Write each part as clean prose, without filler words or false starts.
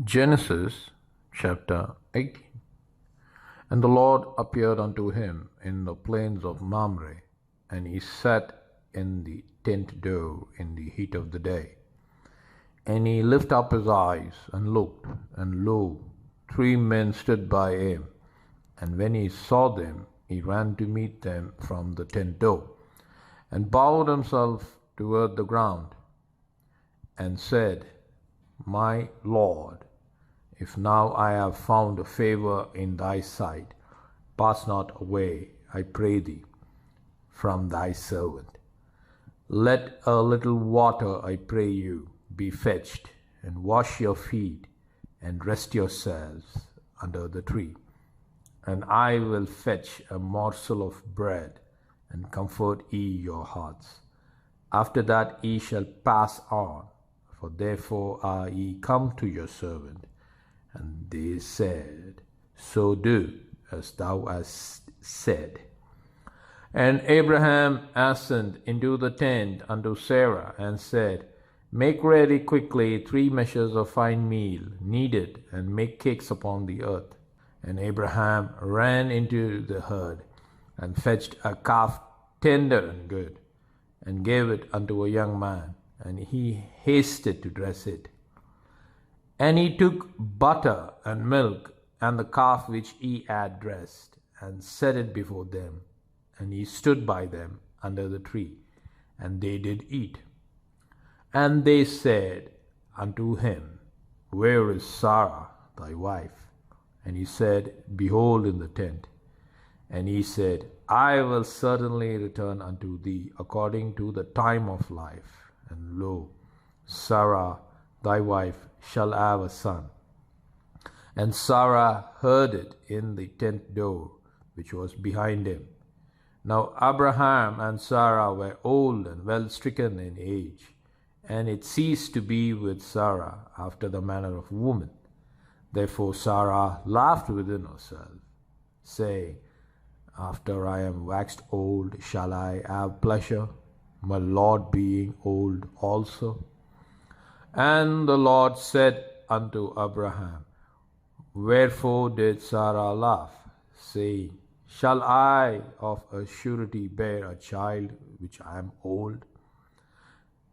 Genesis chapter 18. And the Lord appeared unto him in the plains of Mamre, and he sat in the tent door in the heat of the day. And he lifted up his eyes and looked, and lo, 3 men stood by him. And when he saw them, he ran to meet them from the tent door, and bowed himself toward the ground, and said, My Lord, if now I have found favor in thy sight, pass not away, I pray thee, from thy servant. Let a little water, I pray you, be fetched, and wash your feet, and rest yourselves under the tree. And I will fetch a morsel of bread, and comfort ye your hearts. After that ye shall pass on, for therefore are ye come to your servant. And they said, So do as thou hast said. And Abraham hastened into the tent unto Sarah, and said, Make ready quickly 3 measures of fine meal, knead it, and make cakes upon the earth. And Abraham ran into the herd, and fetched a calf tender and good, and gave it unto a young man, and he hasted to dress it. And he took butter and milk, and the calf which he had dressed, and set it before them. And he stood by them under the tree, and they did eat. And they said unto him, Where is Sarah thy wife? And he said, Behold, in the tent. And he said, I will certainly return unto thee according to the time of life. And lo, Sarah thy wife shall have a son. And Sarah heard it in the tent door, which was behind him. Now Abraham and Sarah were old and well stricken in age, and it ceased to be with Sarah after the manner of woman. Therefore Sarah laughed within herself, saying, After I am waxed old, shall I have pleasure, my Lord being old also? And the Lord said unto Abraham, Wherefore did Sarah laugh, saying, Shall I of a surety bear a child which I am old?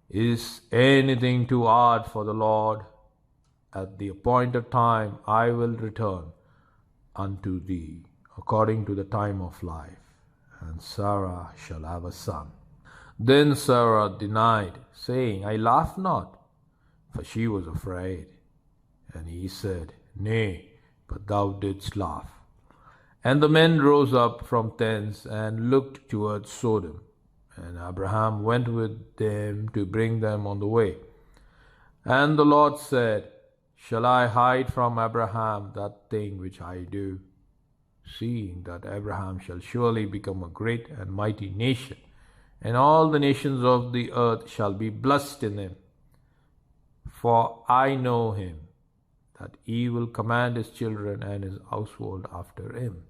Is anything too hard for the Lord? At the appointed time I will return unto thee according to the time of life, and Sarah shall have a son. Then Sarah denied, saying, I laugh not, for she was afraid. And he said, Nay, but thou didst laugh. And the men rose up from thence and looked toward Sodom. And Abraham went with them to bring them on the way. And the Lord said, Shall I hide from Abraham that thing which I do? Seeing that Abraham shall surely become a great and mighty nation, and all the nations of the earth shall be blessed in him. For I know him, that he will command his children and his household after him,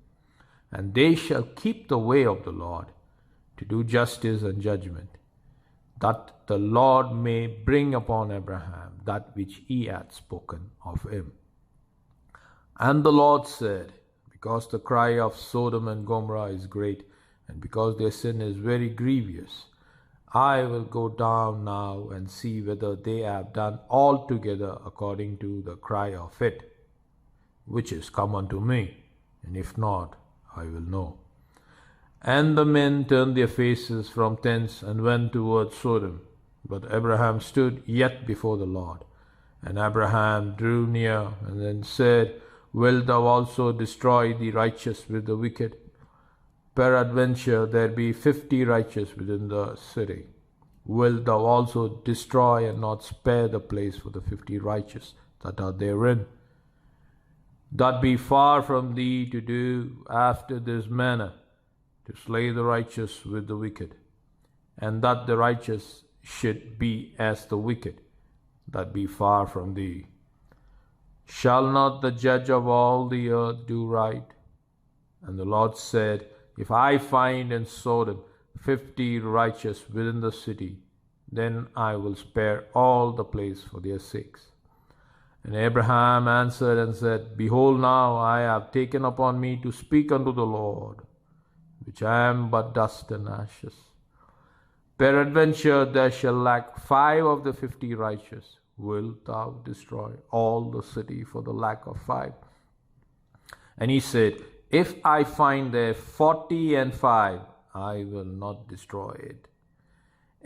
and they shall keep the way of the Lord, to do justice and judgment, that the Lord may bring upon Abraham that which he hath spoken of him. And the Lord said, Because the cry of Sodom and Gomorrah is great, and because their sin is very grievous, I will go down now and see whether they have done altogether according to the cry of it, which is come unto me, and if not, I will know. And the men turned their faces from thence and went toward Sodom. But Abraham stood yet before the Lord. And Abraham drew near, and then said, Wilt thou also destroy the righteous with the wicked? Peradventure there be 50 righteous within the city. Wilt thou also destroy and not spare the place for the 50 righteous that are therein? That be far from thee to do after this manner, to slay the righteous with the wicked, and that the righteous should be as the wicked. That be far from thee. Shall not the judge of all the earth do right? And the Lord said, If I find in Sodom 50 righteous within the city, then I will spare all the place for their sakes. And Abraham answered and said, Behold, now I have taken upon me to speak unto the Lord, which I am but dust and ashes. Peradventure there shall lack 5 of the 50 righteous. Wilt thou destroy all the city for the lack of 5? And he said, If I find there 40 and 5, I will not destroy it.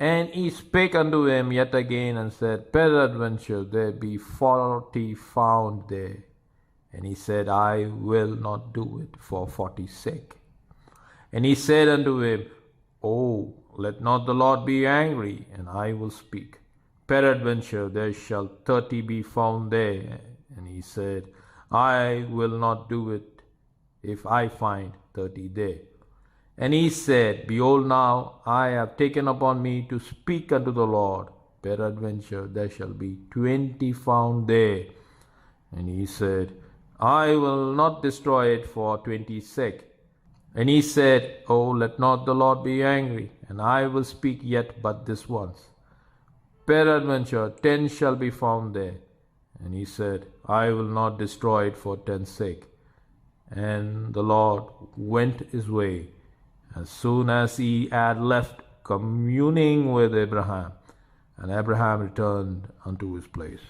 And he spake unto him yet again and said, Peradventure there be 40 found there. And he said, I will not do it for 40's sake. And he said unto him, Oh, let not the Lord be angry, and I will speak. Peradventure there shall 30 be found there. And he said, I will not do it if I find 30 there. And he said, Behold, now I have taken upon me to speak unto the Lord. Peradventure there shall be 20 found there. And he said, I will not destroy it for 20's sake. And he said, Oh, let not the Lord be angry, and I will speak yet but this once. Peradventure 10 shall be found there. And he said, I will not destroy it for 10's sake. And the Lord went his way as soon as he had left communing with Abraham. And Abraham returned unto his place.